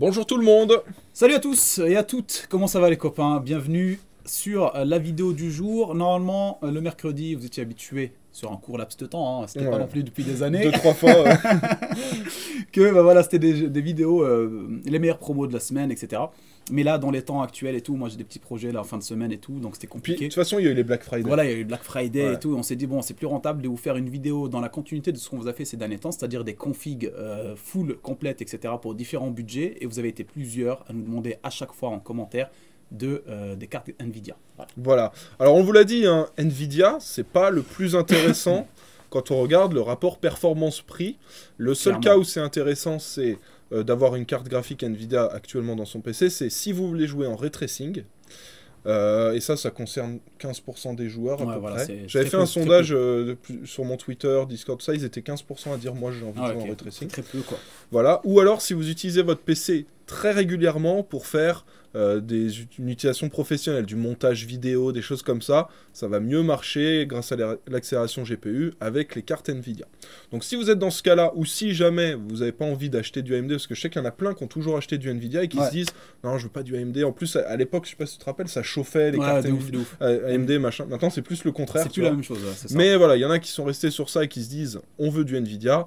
Bonjour tout le monde. Salut à tous et à toutes, comment ça va les copains? Bienvenue sur la vidéo du jour. Normalement, le mercredi, vous étiez habitués sur un court laps de temps, hein. C'était pas non plus depuis des années. 2-3 fois. Que bah, voilà, c'était des vidéos, les meilleures promos de la semaine, etc. Mais là, dans les temps actuels et tout, moi j'ai des petits projets là en fin de semaine et tout, donc c'était Puis, de compliqué. toute façon, il y a eu les Black Friday. Voilà, il y a eu Black Friday Ouais. et tout. On s'est dit, bon, c'est plus rentable de vous faire une vidéo dans la continuité de ce qu'on vous a fait ces derniers temps, c'est-à-dire des configs full, complètes, etc. pour différents budgets. Et vous avez été plusieurs à nous demander à chaque fois en commentaire des cartes Nvidia. Voilà. Voilà. Alors, on vous l'a dit, hein, Nvidia, c'est pas le plus intéressant quand on regarde le rapport performance-prix. Le seul Clairement. cas où c'est intéressant, c'est d'avoir une carte graphique Nvidia actuellement dans son PC. C'est si vous voulez jouer en ray tracing. Et ça concerne 15% des joueurs à Ouais, peu voilà, près. c'est J'avais très fait peu, un très sondage peu. sur mon Twitter, Discord, ça, ils étaient 15% à dire moi j'ai envie de Ah, jouer en ok. ray tracing. Très peu quoi. Voilà. Ou alors si vous utilisez votre PC très régulièrement pour faire une utilisation professionnelle, du montage vidéo, des choses comme ça va mieux marcher grâce à l'accélération GPU avec les cartes Nvidia. Donc si vous êtes dans ce cas-là, ou si jamais vous n'avez pas envie d'acheter du AMD, parce que je sais qu'il y en a plein qui ont toujours acheté du Nvidia et qui se disent non je veux pas du AMD, en plus à l'époque je sais pas si tu te rappelles ça chauffait les cartes de ouf. AMD machin, maintenant c'est plus le contraire. C'est tu plus la vois. même chose, c'est ça. Mais voilà, il y en a qui sont restés sur ça et qui se disent on veut du Nvidia.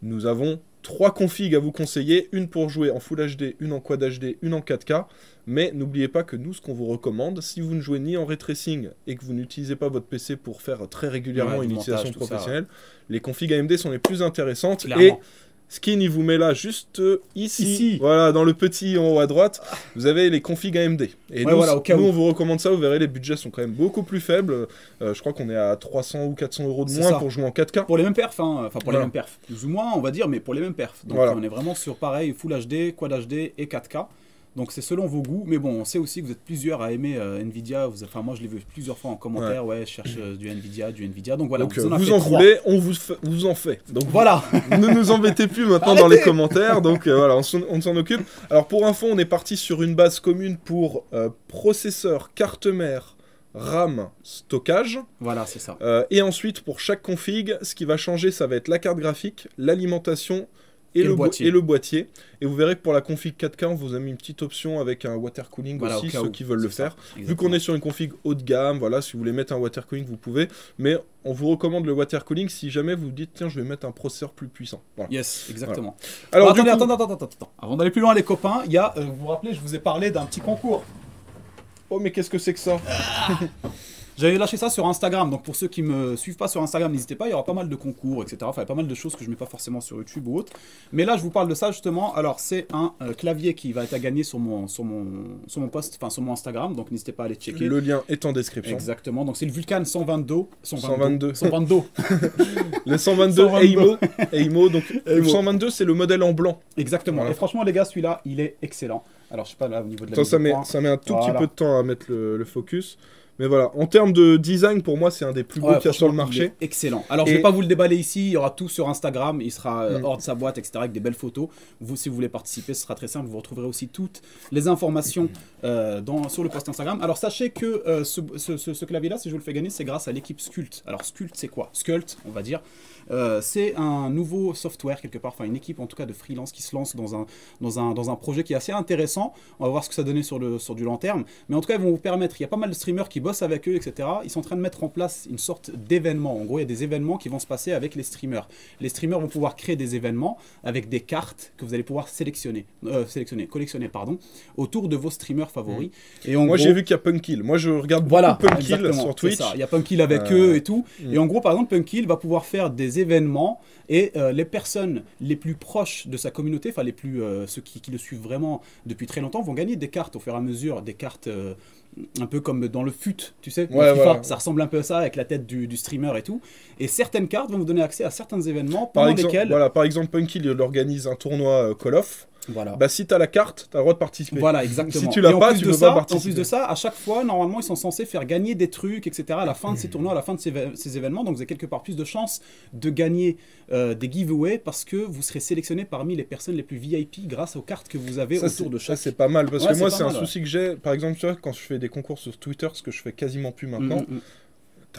Nous avons 3 configs à vous conseiller, une pour jouer en Full HD, une en Quad HD, une en 4K. Mais n'oubliez pas que nous, ce qu'on vous recommande, si vous ne jouez ni en ray tracing et que vous n'utilisez pas votre PC pour faire très régulièrement une du montage, utilisation tout ça, professionnelle, les configs AMD sont les plus intéressantes. Clairement. Et Skin, il vous met là juste ici, voilà, dans le petit en haut à droite, vous avez les configs AMD. Et nous, voilà, au cas où. on vous recommande ça, vous verrez, les budgets sont quand même beaucoup plus faibles. Je crois qu'on est à 300 ou 400 euros de C'est moins ça. pour jouer en 4K. Pour les mêmes perfs, hein. Enfin pour les Voilà. mêmes perfs, plus ou moins on va dire, mais pour les mêmes perfs. Donc Voilà. on est vraiment sur pareil, Full HD, Quad HD et 4K. Donc c'est selon vos goûts, mais bon, on sait aussi que vous êtes plusieurs à aimer Nvidia. Enfin moi je l'ai vu plusieurs fois en commentaire, ouais, je cherche du Nvidia. Donc voilà, Donc on vous fait en 3. voulez, on vous en fait. Donc Voilà. ne nous embêtez plus maintenant dans les commentaires. Donc voilà, on s'en occupe. Alors pour info, on est parti sur une base commune pour processeur, carte mère, RAM, stockage. Voilà, c'est ça. Et ensuite, pour chaque config, ce qui va changer, ça va être la carte graphique, l'alimentation et le boîtier. Et vous verrez que pour la config 4K, on vous a mis une petite option avec un water cooling Voilà, aussi, au cas ceux où. qui veulent le C'est ça, faire. Vu exactement. qu'on est sur une config haut de gamme, voilà, si vous voulez mettre un water cooling, vous pouvez. Mais on vous recommande le water cooling si jamais vous dites, tiens, je vais mettre un processeur plus puissant. Voilà. Yes, exactement. Alors, Bon, du coup... attendez. Avant d'aller plus loin les copains, il y a, vous vous rappelez, je vous ai parlé d'un petit concours. Oh, mais qu'est-ce que c'est que ça? J'avais lâché ça sur Instagram, donc pour ceux qui me suivent pas sur Instagram, n'hésitez pas, il y aura pas mal de concours, etc. Enfin, il y a pas mal de choses que je mets pas forcément sur YouTube ou autre. Mais là, je vous parle de ça justement. Alors, c'est un clavier qui va être à gagner sur mon post, enfin sur mon Instagram, donc n'hésitez pas à aller checker. Le lien est en description. Exactement, donc c'est le Vulcan 122. 122. 122. Le 122 Eimo. Donc le Eimo. 122, c'est le modèle en blanc. Exactement. Voilà. Et franchement, les gars, celui-là, il est excellent. Alors, je sais pas là au niveau de la Ça, mise au point. ça met un tout Voilà. petit peu de temps à mettre le focus. Mais voilà, en termes de design, pour moi, c'est un des plus beaux qu'il y a sur le franchement, il marché. est excellent. Alors, je vais pas vous le déballer ici. Il y aura tout sur Instagram. Il sera hors de sa boîte, etc. avec des belles photos. Vous, si vous voulez participer, ce sera très simple. Vous retrouverez aussi toutes les informations sur le post Instagram. Alors, sachez que ce clavier-là, si je vous le fais gagner, c'est grâce à l'équipe Sculpt. Alors, Sculpt, c'est quoi? Sculpt, on va dire. C'est un nouveau software quelque part, enfin une équipe en tout cas de freelance qui se lance dans un projet qui est assez intéressant. On va voir ce que ça donnait sur du long terme. Mais en tout cas, ils vont vous permettre, il y a pas mal de streamers qui bossent avec eux, etc. Ils sont en train de mettre en place une sorte d'événement. En gros, il y a des événements qui vont se passer avec les streamers. Les streamers vont pouvoir créer des événements avec des cartes que vous allez pouvoir collectionner, autour de vos streamers favoris. Et en Moi, gros, j'ai vu qu'il y a Punkil. Moi, je regarde voilà, beaucoup Punkil exactement, sur Twitch. c'est ça. Il y a Punkil avec eux et tout. Et en gros, par exemple, Punkil va pouvoir faire des événements et les personnes les plus proches de sa communauté, enfin ceux qui le suivent vraiment depuis très longtemps, vont gagner des cartes au fur et à mesure, des cartes un peu comme dans le FUT, tu sais, dans FIFA, voilà. ça ressemble un peu à ça avec la tête du streamer et tout. Et certaines cartes vont vous donner accès à certains événements pendant lesquels... Voilà, par exemple, Punkil, il organise un tournoi Call of. Voilà. Bah, si t'as la carte, t'as le droit de participer. Voilà, exactement. Si tu l'as pas, tu peux pas En participer. plus de ça, à chaque fois, normalement, ils sont censés faire gagner des trucs, etc. à la fin de ces tournois, à la fin de ces événements. Donc, vous avez quelque part plus de chances de gagner des giveaways parce que vous serez sélectionné parmi les personnes les plus VIP grâce aux cartes que vous avez autour de chaque. Ça, c'est pas mal. Parce Ouais, que moi, c'est c'est pas un mal, souci que j'ai. Par exemple, tu vois, quand je fais des concours sur Twitter, ce que je fais quasiment plus maintenant,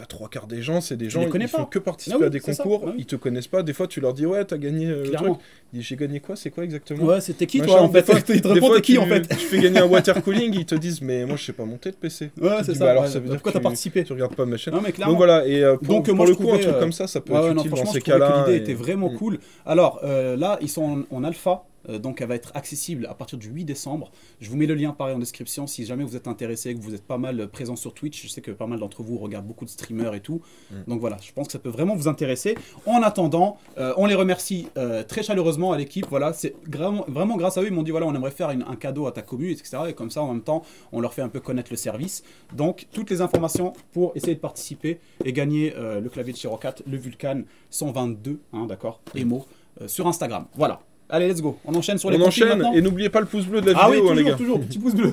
t'as 3/4 des gens, c'est des gens les connais qui font pas. que participer Ah oui, à des c'est ça. concours, Ah oui. ils te connaissent pas. Des fois, tu leur dis ouais, t'as gagné le truc. Clairement. Ils disent j'ai gagné quoi, c'est quoi exactement? Ouais, c'était qui Machin, toi en des fait? fois- Ils te Des répondent fois, t'es qui en fait? tu fais gagner un water cooling, ils te disent mais moi je sais pas monter de PC. Ouais, Tu c'est dis, ça. bah, alors ouais. ça veut dire Pourquoi que t'as participé? tu regardes pas ma chaîne. Non mais clairement. Donc voilà, et pour, Donc, pour moi, le je coup, un trouvais, truc comme ça peut Ouais, être ouais, non, utile dans franchement, ces je trouvais que cas-là. l'idée et- était vraiment cool. Alors là, ils sont en alpha, donc elle va être accessible à partir du 8 décembre. Je vous mets le lien pareil en description si jamais vous êtes intéressé, que vous êtes pas mal présent sur Twitch. Je sais que pas mal d'entre vous regardent beaucoup de streamers et tout. Donc voilà, je pense que ça peut vraiment vous intéresser. En attendant, on les remercie très chaleureusement à l'équipe. Voilà, c'est vraiment grâce à eux, ils m'ont dit voilà, on aimerait faire un cadeau à ta commu, etc. Et comme ça, en même temps, on leur fait un peu connaître le service. Donc toutes les informations pour essayer de participer et gagner le clavier de Shiro 4, le Vulcan 122, hein, d'accord, Emo, sur Instagram. Voilà. Allez, let's go. On enchaîne sur les On configs enchaîne, maintenant. et n'oubliez pas le pouce bleu de la Ah oui, vidéo, hein, les toujours, gars. toujours, petit pouce bleu.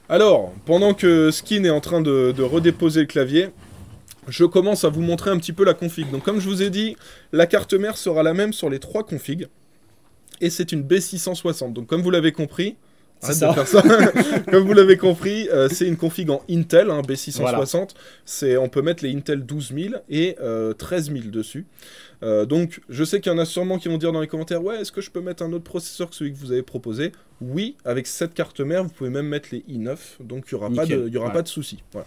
Alors, pendant que Skin est en train de redéposer le clavier, je commence à vous montrer un petit peu la config. Donc comme je vous ai dit, la carte mère sera la même sur les 3 configs. Et c'est une B660. Donc comme vous l'avez compris, arrête C'est de faire ça. Comme vous l'avez compris, c'est une config en Intel, hein, B660. On peut mettre les Intel 12000 et 13000 dessus. Donc je sais qu'il y en a sûrement qui vont dire dans les commentaires, ouais, est-ce que je peux mettre un autre processeur que celui que vous avez proposé? Oui, avec cette carte mère, vous pouvez même mettre les i9, donc il n'y aura pas de souci. Voilà.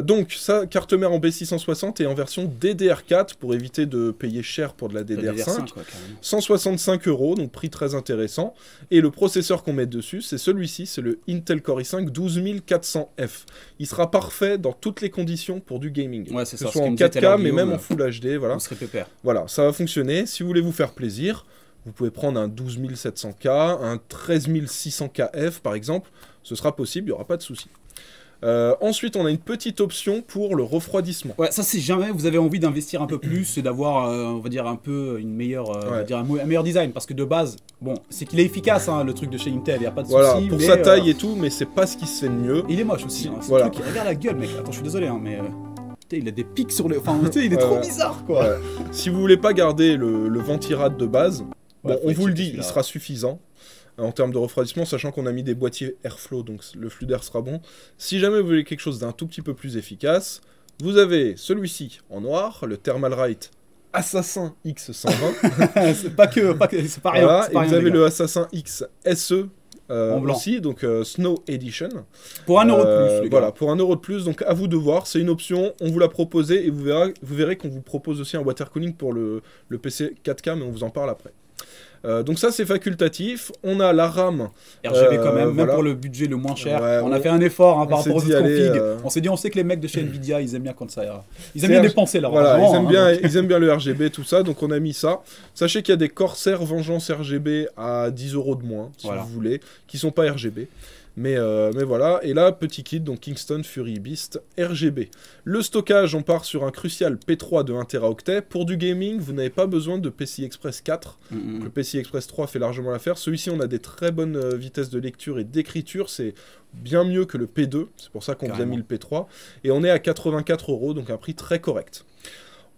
Donc ça, carte mère en B660 et en version DDR4 pour éviter de payer cher pour de la DDR5. Quoi, carrément. 165 €, donc prix très intéressant. Et le processeur qu'on met dessus, c'est celui-ci, c'est le Intel Core i5 12400F. Il sera parfait dans toutes les conditions pour du gaming. Ouais, c'est que ça. ce soit ce en qu'il me disait tout à l'heure, 4K, mais Guillaume, même en Full HD, voilà. On serait pépère. Voilà, ça va fonctionner. Si vous voulez vous faire plaisir, vous pouvez prendre un 12700K, un 13600KF par exemple. Ce sera possible, il n'y aura pas de souci. Ensuite, on a une petite option pour le refroidissement. Ouais, ça c'est jamais vous avez envie d'investir un peu plus et d'avoir, on va dire, un peu une meilleure, on va dire un meilleur design. Parce que de base, bon, c'est qu'il est efficace, hein, le truc de chez Intel, il n'y a pas de Voilà, souci. pour mais, sa taille et tout, mais c'est pas ce qui se fait de mieux. il est moche aussi. Hein, Voilà. truc, regarde la gueule, mec. Attends, je suis désolé, hein, mais putain, il a des pics sur les. Enfin, tu sais, il est trop bizarre, quoi. Ouais. Si vous voulez pas garder le ventirad de base, Ouais, bon, faut on vous le équiper dit, celui-là. il sera suffisant en termes de refroidissement, sachant qu'on a mis des boîtiers Airflow, donc le flux d'air sera bon. Si jamais vous voulez quelque chose d'un tout petit peu plus efficace, vous avez celui-ci en noir, le Thermalright Assassin X120. c'est pas c'est pas rien. Voilà, c'est et pas vous rien, avez les gars. le Assassin X SE En blanc. aussi, donc Snow Edition. Pour 1 € de plus, les gars. Voilà, pour 1 € de plus, donc à vous de voir, c'est une option, on vous l'a proposé et vous verrez qu'on vous propose aussi un water cooling pour le PC 4K, mais on vous en parle après. Donc ça c'est facultatif, on a la RAM. RGB quand même, même voilà. pour le budget le moins cher. Ouais, on a fait un effort hein, on par s'est rapport aux dit, autres allez, configs. On s'est dit, on sait que les mecs de chez Nvidia, ils aiment bien quand ça. Ils aiment C'est bien RG dépenser leur Voilà, argent. ils aiment bien le RGB, tout ça, donc on a mis ça. Sachez qu'il y a des Corsair Vengeance RGB à 10 € de moins, si Voilà. vous voulez, qui sont pas RGB. Mais voilà, et là, petit kit, donc Kingston Fury Beast RGB. Le stockage, on part sur un Crucial P3 de 1 Teraoctet. Pour du gaming, vous n'avez pas besoin de PCI Express 4. Donc, le PCI Express 3 fait largement l'affaire. Celui-ci, on a des très bonnes vitesses de lecture et d'écriture. C'est bien mieux que le P2. C'est pour ça qu'on vous a mis le P3. Et on est à 84 €, donc un prix très correct.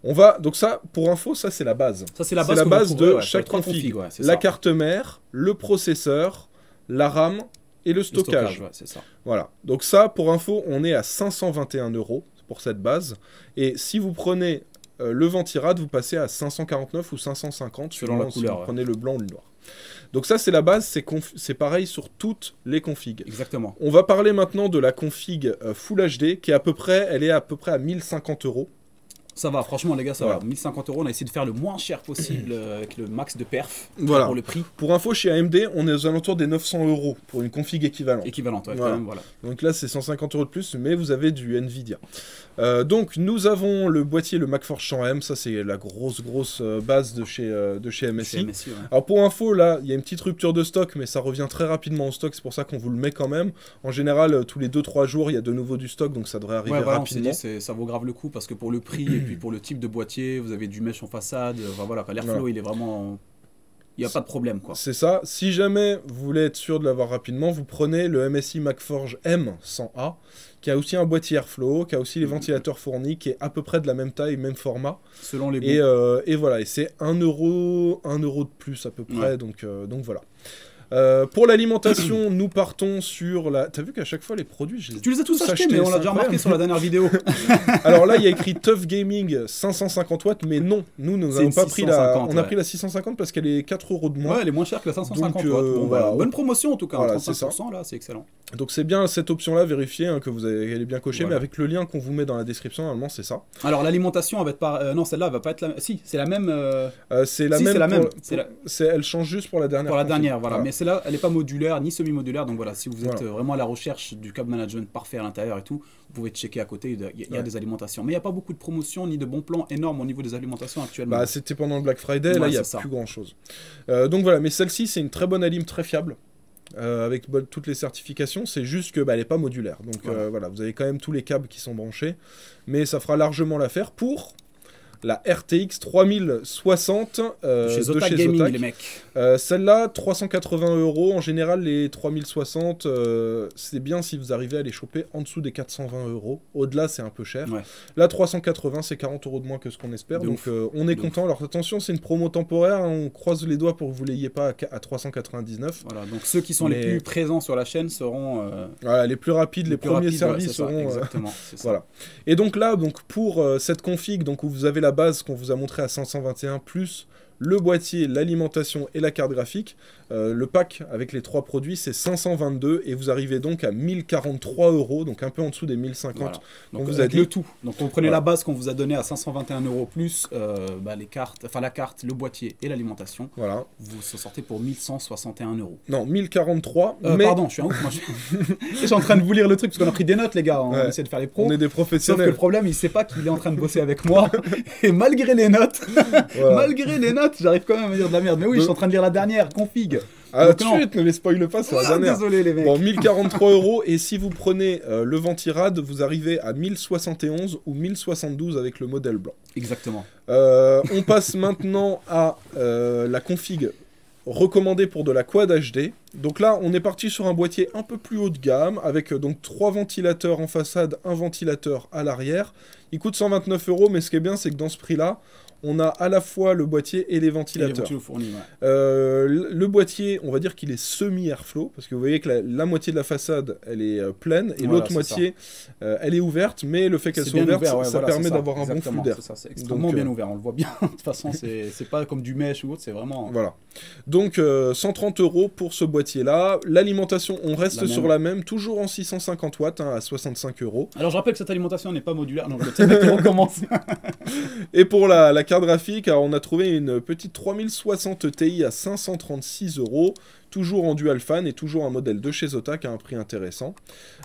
On va, donc ça, pour info, ça c'est la base. Ça, c'est la C'est base, la que base vous de trouverez, chaque sur les 3 config. configs, ouais, c'est La ça. carte mère, le processeur, la RAM et le Le stockage. ouais, c'est ça. Voilà. Donc ça, pour info, on est à 521 € pour cette base. Et si vous prenez le ventirad, vous passez à 549 ou 550 Selon la si couleur, vous ouais. prenez le blanc ou le noir. Donc ça, c'est la base, c'est pareil sur toutes les configs. Exactement. On va parler maintenant de la config Full HD, qui est elle est à peu près à 1050 €. Ça va, franchement, les gars, ça Voilà. va. 1050 €, on a essayé de faire le moins cher possible avec le max de perf Voilà. pour le prix Pour info, chez AMD, on est aux alentours des 900 € pour une config équivalente. équivalent. Ouais, Voilà. quand même, voilà. Donc là, c'est 150 € de plus, mais vous avez du Nvidia. Donc, nous avons le boîtier, le MacForge 100M. Ça, c'est la grosse base de chez MSI. Chez MSI, ouais. Alors, pour info, là, il y a une petite rupture de stock, mais ça revient très rapidement au stock. C'est pour ça qu'on vous le met quand même. En général, tous les 2-3 jours, il y a de nouveau du stock, donc ça devrait arriver Ouais, voilà, on s'est rapidement. dit, ça vaut grave le coup parce que pour le prix et puis pour le type de boîtier, vous avez du mesh en façade. Enfin, voilà, l'airflow, Voilà. il est vraiment. Il n'y a pas de problème, quoi. C'est ça. Si jamais vous voulez être sûr de l'avoir rapidement, vous prenez le MSI MacForge M100A, qui a aussi un boîtier Airflow, qui a aussi les ventilateurs fournis, qui est à peu près de la même taille, même format. Selon les goûts. Et voilà, et c'est 1 € de plus à peu près, Ouais. donc voilà. Pour l'alimentation, nous partons sur la... T'as vu qu'à chaque fois, les produits... Tu les as tous achetés, mais on l'a déjà remarqué sur la dernière vidéo. Alors là, il y a écrit Tough Gaming 550 watts, mais non. Nous n'avons pas pris la... On a pris la 650 parce qu'elle est 4 € de moins. Ouais, elle est moins chère que la 550 Donc, watts. Bon, voilà. bonne promotion en tout cas, Voilà, 35%, là, c'est excellent. Donc c'est bien cette option-là, vérifiez que elle est bien cochée, Voilà. mais avec le lien qu'on vous met dans la description, normalement, c'est ça. Alors l'alimentation, elle va être par... non, celle-là, elle va pas être la... Si, c'est la même... C'est la Si, même. c'est la même. Elle change juste pour la dernière. Pour la config. dernière, voilà. Mais celle-là, elle n'est pas modulaire ni semi-modulaire. Donc voilà, si vous êtes Voilà. vraiment à la recherche du câble management parfait à l'intérieur et tout, vous pouvez checker à côté. Il y a des alimentations. Mais il n'y a pas beaucoup de promotions ni de bons plans énormes au niveau des alimentations actuellement. Bah, c'était pendant le Black Friday, là, Ouais, il n'y a c'est ça. plus grand-chose. Donc voilà, mais celle-ci, c'est une très bonne alim, très fiable. Avec toutes les certifications, c'est juste que elle n'est pas modulaire. Donc voilà, vous avez quand même tous les câbles qui sont branchés. Mais ça fera largement l'affaire pour la RTX 3060 chez de Zotac chez Gaming, Zotac. les mecs. Celle-là, 380 €. En général, les 3060, c'est bien si vous arrivez à les choper en dessous des 420 €. Au-delà, c'est un peu cher. Ouais. Là, 380, c'est 40 € de moins que ce qu'on espère. De Donc, ouf. on est De content. Alors, attention, c'est une promo temporaire. Hein, on croise les doigts pour que vous l'ayez pas à 399. Voilà, donc ceux qui sont les plus présents sur la chaîne seront Voilà, les plus rapides, les premiers rapides, services c'est ça, seront... exactement, c'est ça. Voilà. Et donc là, pour cette config, donc où vous avez la base qu'on vous a montré à 521 plus le boîtier, l'alimentation et la carte graphique, le pack avec les 3 produits, c'est 522 et vous arrivez donc à 1043 €, donc un peu en dessous des 1050. Voilà. Donc On vous a avec dit le tout. Donc on prenait Voilà. la base qu'on vous a donnée à 521 € plus les cartes, enfin la carte, le boîtier et l'alimentation. Voilà. Vous sortez pour 1161 €. Non, 1043, mais Pardon, je suis un ouf. Moi, je suis en train de vous lire le truc parce qu'on a pris des notes, les gars. On Ouais. essaie de faire les pros. on est des Sauf que professionnels. le problème, il sait pas qu'il est en train de bosser avec moi. Et malgré les notes, j'arrive quand même à me dire de la merde. Mais oui, je suis en train de lire la dernière config. Ah, Donc tout non. de suite, ne les spoil pas, c'est la Ah, dernière. désolé les mecs. Bon, 1043 € et si vous prenez le Ventirad, vous arrivez à 1071 ou 1072 avec le modèle blanc. Exactement. On passe maintenant à la config recommandée pour de la quad HD. Donc là, on est parti sur un boîtier un peu plus haut de gamme avec donc 3 ventilateurs en façade, un ventilateur à l'arrière. Il coûte 129 €, mais ce qui est bien, c'est que dans ce prix-là, on a à la fois le boîtier et les ventilateurs. Le boîtier, on va dire qu'il est semi-airflow, parce que vous voyez que la moitié de la façade, elle est pleine, et Voilà, l'autre c'est moitié, elle est ouverte, mais le fait qu'elle C'est soit bien ouverte, ouvert, ouais, ça voilà, permet c'est ça, d'avoir un bon flux exactement, d'air. c'est ça, c'est extrêmement Donc, bien ouvert, on le voit bien. De toute façon, c'est pas comme du mesh ou autre, c'est vraiment... Voilà. Donc 130 € pour ce boîtier-là. L'alimentation, on reste sur la même, toujours en 650 watts, à 65 €. Alors je rappelle que cette alimentation n'est pas modulaire, donc le mec qui recommence. Et pour la carte graphique, alors, on a trouvé une petite 3060 Ti à 536 €, toujours en dual fan et toujours un modèle de chez Zotac à un prix intéressant.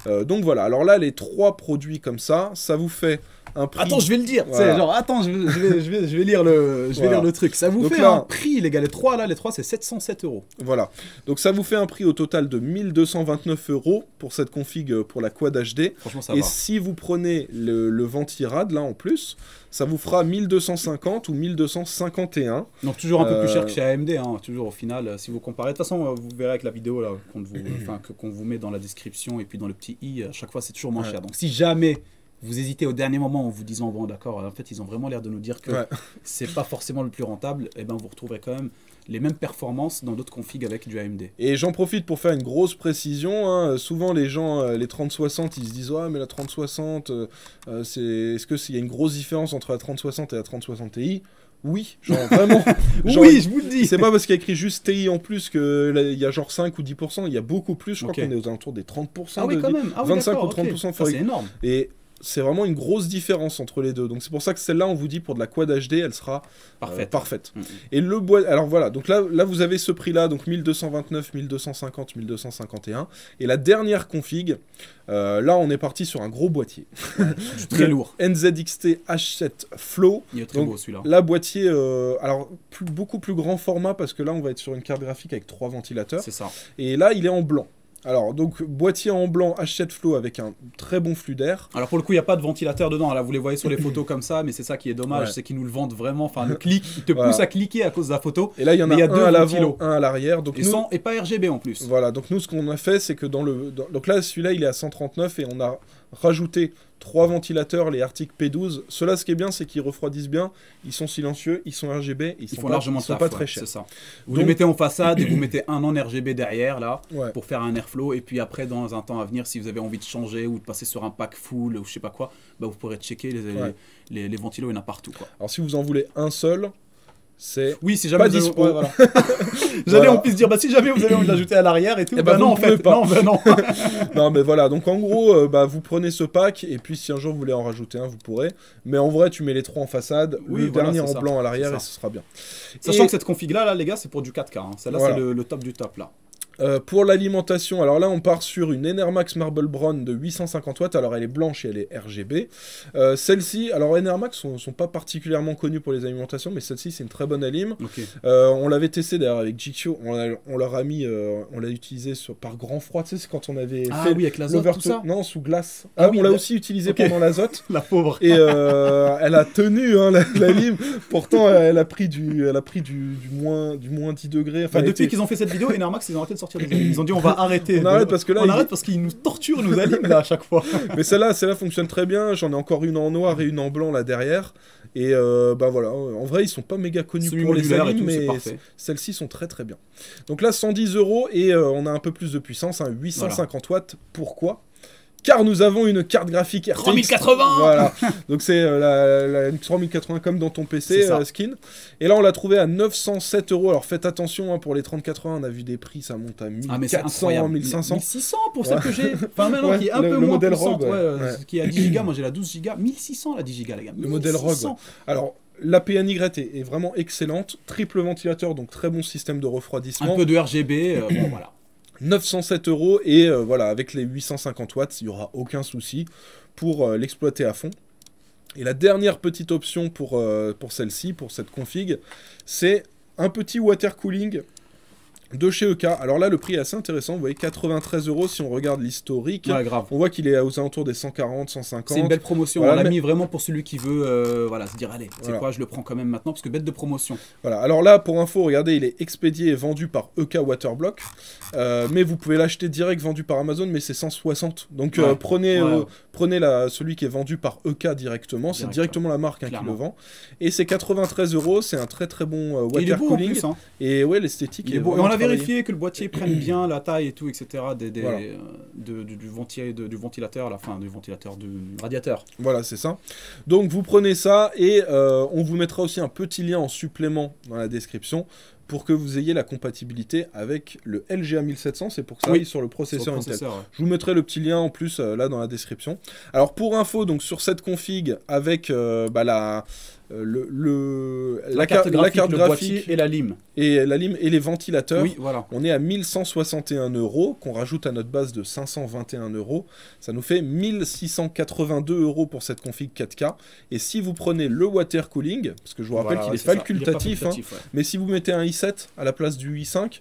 Donc voilà, alors là, les 3 produits comme ça vous fait un prix... Attends, je vais le dire, Voilà. genre, attends, je vais lire le truc. Ça vous Donc fait là- un prix, les gars, les trois, c'est 707 €. Voilà, donc ça vous fait un prix au total de 1229 € pour cette config pour la quad HD. Franchement, ça Et va. si vous prenez le Ventirad, là en plus, ça vous fera 1250 ou 1251. Donc toujours un peu plus cher que chez AMD, hein, toujours au final, si vous comparez. De toute façon, vous verrez avec la vidéo là, qu'on vous met dans la description et puis dans le petit i, à chaque fois c'est toujours moins cher. Donc si jamais vous hésitez au dernier moment en vous disant bon d'accord, en fait ils ont vraiment l'air de nous dire que c'est pas forcément le plus rentable, et ben vous retrouverez quand même les mêmes performances dans d'autres configs avec du AMD. Et j'en profite pour faire une grosse précision, hein. Souvent les gens, les 3060, ils se disent « Ouais, mais la 3060, est-ce qu'il y a une grosse différence entre la 3060 et la 3060 Ti ?» Oui, genre vraiment. Genre, Oui, je vous le dis. c'est pas parce qu'il y a écrit juste TI en plus qu'il y a genre 5 ou 10%, il y a beaucoup plus, je crois qu'on est aux alentours des 30%. Ah oui, quand même. Ah oui, 25 ou d'accord, 30%. ok. Ça, c'est énorme. Et c'est vraiment une grosse différence entre les deux. Donc c'est pour ça que celle-là, on vous dit pour de la quad HD, elle sera parfaite. Et le bois, alors voilà, donc là vous avez ce prix-là, donc 1229, 1250, 1251. Et la dernière config, là on est parti sur un gros boîtier. Très lourd. NZXT H7 Flow. Il est très donc, beau celui-là. Là, boîtier, alors beaucoup plus grand format parce que là on va être sur une carte graphique avec 3 ventilateurs. C'est ça. Et là il est en blanc. Alors, donc, boîtier en blanc H7 Flow avec un très bon flux d'air. Alors, pour le coup, il n'y a pas de ventilateur dedans. Là, vous les voyez sur les photos comme ça, mais c'est ça qui est dommage, c'est qu'ils nous le vendent vraiment. Enfin, le clic, il te pousse à cliquer à cause de la photo. Et là, il y en a deux un à l'avant, un à l'arrière. Et pas RGB en plus. Voilà, donc nous, ce qu'on a fait, c'est que donc là, celui-là, il est à 139 et on a rajouté 3 ventilateurs, les Arctic P12. Ceux-là, ce qui est bien, c'est qu'ils refroidissent bien, ils sont silencieux, ils sont RGB, ils sont largement pas très chers. C'est ça. Vous les mettez en façade et vous mettez un en RGB derrière là pour faire un airflow, et puis après dans un temps à venir, si vous avez envie de changer ou de passer sur un pack full ou je sais pas quoi, bah, vous pourrez checker les ventilos, il y en a partout quoi. Alors si vous en voulez un seul, c'est si jamais pas dispo. Voilà. J'allais on puisse dire si jamais vous avez envie de l'ajouter à l'arrière et tout, non en fait pas. Non. Non mais voilà, donc en gros vous prenez ce pack et puis si un jour vous voulez en rajouter un, vous pourrez, mais en vrai tu mets les 3 en façade, le dernier en blanc à l'arrière et ce sera bien. Sachant que cette config là les gars, c'est pour du 4K hein. Celle-là c'est le top du top là. Pour l'alimentation, alors là on part sur une Enermax Marble Brown de 850 watts, alors elle est blanche et elle est RGB. Celle-ci, alors Enermax sont pas particulièrement connus pour les alimentations, mais celle-ci c'est une très bonne alim. On l'avait testé d'ailleurs avec GQ, on leur a mis, on l'a utilisé par grand froid, tu sais c'est quand on avait fait avec l'azote, tout ça. Non, sous glace. On l'a aussi utilisé pendant l'azote. La pauvre. Et elle a tenu la lime, pourtant elle a pris du moins 10 degrés. Enfin, depuis qu'ils ont fait cette vidéo, Enermax ils ont arrêté de sortir des alimes. Ils ont dit on va arrêter. On arrête parce que là, parce qu'ils nous torturent nos alimes là à chaque fois. Mais celle-là fonctionne très bien. J'en ai encore une en noir et une en blanc là derrière. Et voilà, en vrai ils sont pas méga connus pour les alimes, mais celles-ci sont très très bien. Donc là 110 € et on a un peu plus de puissance, 850 watts. Pourquoi ? Car nous avons une carte graphique RTX 3080. Voilà. Donc c'est la 3080 comme dans ton PC skin. Et là on l'a trouvé à 907 €. Alors faites attention pour les 3080, on a vu des prix, ça monte à 1400, 1500. 1600 pour celle que j'ai. Enfin maintenant qui est un peu moins puissante, qui est à 10 Go, moi j'ai la 12 Go, 1600 la 10 Go les gars. Le modèle Rogue. Alors la PNY est vraiment excellente, triple ventilateur, donc très bon système de refroidissement. Un peu de RGB, bon voilà. 907 € et voilà, avec les 850 watts, il n'y aura aucun souci pour l'exploiter à fond. Et la dernière petite option pour celle-ci, pour cette config, c'est un petit water cooling de chez EK. Alors là, le prix est assez intéressant. Vous voyez, 93 € si on regarde l'historique. Ouais, grave. On voit qu'il est aux alentours des 140, 150. C'est une belle promotion. Voilà, on l'a mis vraiment pour celui qui veut se dire allez, c'est quoi, je le prends quand même maintenant parce que bête de promotion. Voilà. Alors là, pour info, regardez, il est expédié et vendu par EK Waterblock. Mais vous pouvez l'acheter direct vendu par Amazon, mais c'est 160. Donc prenez celui qui est vendu par EK directement. C'est directement la marque qui le vend. Et c'est 93 €. C'est un très très bon water cooling. Plus, hein. Et ouais, l'esthétique est beau. Et on a vérifié que le boîtier prenne bien la taille et tout, etc. Du ventilateur, la fin du ventilateur du radiateur. Voilà, c'est ça. Donc vous prenez ça et on vous mettra aussi un petit lien en supplément dans la description pour que vous ayez la compatibilité avec le LGA 1700, c'est pour que ça aille sur le processeur Intel. Je vous mettrai le petit lien en plus là dans la description. Alors pour info, donc sur cette config avec la carte graphique, le boîtier et la lime. Et la lime et les ventilateurs, on est à 1161 € qu'on rajoute à notre base de 521 €. Ça nous fait 1682 € pour cette config 4K. Et si vous prenez le water cooling, parce que je vous rappelle qu'il est facultatif, mais si vous mettez un i7 à la place du i5,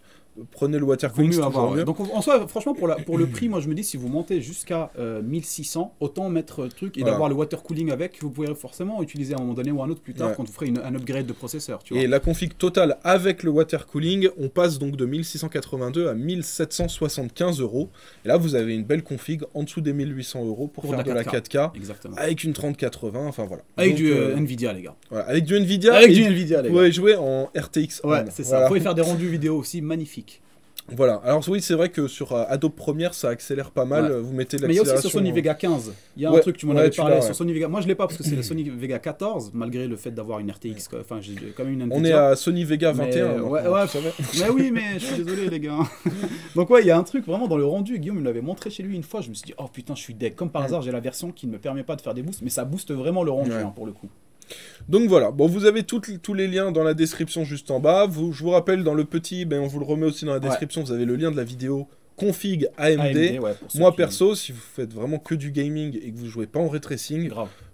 prenez le water cooling, c'est toujours mieux. Donc en soi, franchement, pour le prix, moi je me dis, si vous montez jusqu'à 1600, autant mettre le truc et d'avoir le water cooling avec, vous pourrez forcément utiliser à un moment donné ou un autre plus tard quand vous ferez un upgrade de processeur. Tu vois. Et la config totale avec le water cooling, on passe donc de 1682 à 1775 €. Et là, vous avez une belle config en dessous des 1800 € pour faire de la 4K. Exactement. Avec une 3080, enfin voilà. Avec du Nvidia, les gars. Voilà, avec du Nvidia. Avec du Nvidia, les gars. Vous pouvez jouer en RTX. Ouais, c'est ça. Vous pouvez faire des rendus vidéo aussi magnifiques. Voilà, alors oui, c'est vrai que sur Adobe Premiere, ça accélère pas mal. Vous mettez l'accélération. Mais il y a aussi sur Sony Vega 15. Il y a un truc, tu m'en avais parlé sur Sony Vega. Moi, je l'ai pas parce que c'est la Sony Vega 14, malgré le fait d'avoir une RTX. Enfin, j'ai quand même une Nvidia. On est à Sony Vega 21. Mais oui, mais je suis désolé, les gars. Donc, ouais, il y a un truc vraiment dans le rendu. Guillaume me l'avait montré chez lui une fois. Je me suis dit, oh putain, je suis deg. Comme par hasard, j'ai la version qui ne me permet pas de faire des boosts, mais ça booste vraiment le rendu pour le coup. Donc voilà, bon, vous avez tous les liens dans la description juste en bas. Je vous rappelle, dans le petit, on vous le remet aussi dans la description, vous avez le lien de la vidéo config AMD. Moi perso, si vous faites vraiment que du gaming et que vous jouez pas en ray tracing,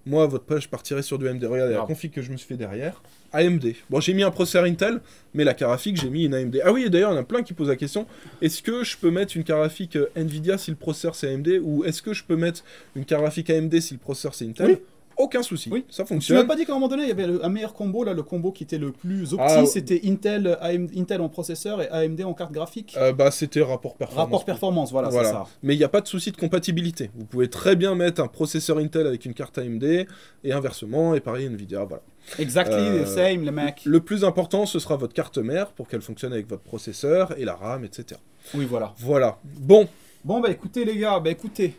moi à votre page je partirai sur du AMD. Regardez la config que je me suis fait derrière. AMD. Bon, j'ai mis un processeur Intel, mais la carte graphique, j'ai mis une AMD. Ah oui, et d'ailleurs, il y en a plein qui posent la question, est-ce que je peux mettre une carte graphique Nvidia si le processeur c'est AMD, ou est-ce que je peux mettre une carte graphique AMD si le processeur c'est Intel ? Aucun souci, Oui. ça Tu m'as fonctionne. pas dit qu'à un moment donné, il y avait un meilleur combo, là, le combo qui était le plus opti, Ah, c'était Intel, Intel en processeur et AMD en carte graphique. Bah, c'était rapport performance. Rapport performance, voilà, c'est Voilà. ça. Mais il n'y a pas de souci de compatibilité. Vous pouvez très bien mettre un processeur Intel avec une carte AMD et inversement, et pareil Nvidia, voilà. Exactly, the same, les mecs. Le plus important, ce sera votre carte mère pour qu'elle fonctionne avec votre processeur et la RAM, etc. Oui, voilà. Voilà. Bon, Bon, bah écoutez, les gars, bah écoutez,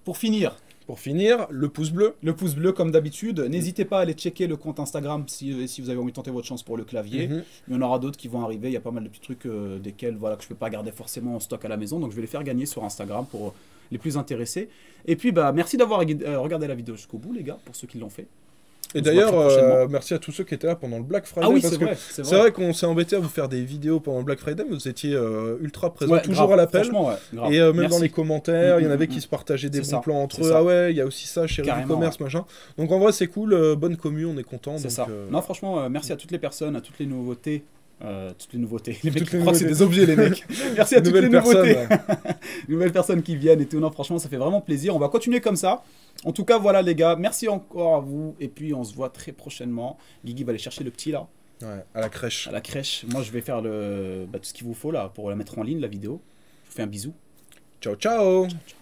pour finir, pour finir, le pouce bleu. le pouce bleu comme d'habitude. N'hésitez pas à aller checker le compte Instagram si vous avez envie de tenter votre chance pour le clavier. Mhm. Il y en aura d'autres qui vont arriver. Il y a pas mal de petits trucs desquels voilà, que je ne peux pas garder forcément en stock à la maison. Donc je vais les faire gagner sur Instagram pour les plus intéressés. Et puis bah, merci d'avoir regardé la vidéo jusqu'au bout, les gars, pour ceux qui l'ont fait. Et On se voit très d'ailleurs, prochainement. merci à tous ceux qui étaient là pendant le Black Friday. Ah oui, parce c'est que vrai. c'est vrai qu'on s'est embêté à vous faire des vidéos pendant le Black Friday, mais vous étiez ultra présents, Ouais, toujours grave, à l'appel. franchement, ouais, grave. Et même Merci. dans les commentaires, il y en avait Mm. qui se partageaient des C'est bons ça, plans entre c'est eux. ça. Ah ouais, il y a aussi ça chez Carrément, e-commerce, machin. Donc en vrai, c'est cool, bonne commu, on est content. C'est donc, ça. Non, franchement, merci à toutes les personnes, à toutes les nouveautés. Toutes les nouveautés. Les mecs Toutes qui les croient que c'est nouveautés. des objets, les mecs. Merci à toutes les Nouvelles nouveautés. personnes. Nouvelles personnes qui viennent et tout. Non, franchement, ça fait vraiment plaisir. On va continuer comme ça. En tout cas, voilà, les gars. Merci encore à vous. Et puis, on se voit très prochainement. Guigui va aller chercher le petit là, Ouais, à la crèche. à la crèche. Moi, je vais faire tout ce qu'il vous faut là pour la mettre en ligne, la vidéo. Je vous fais un bisou. Ciao, ciao. Ciao, ciao.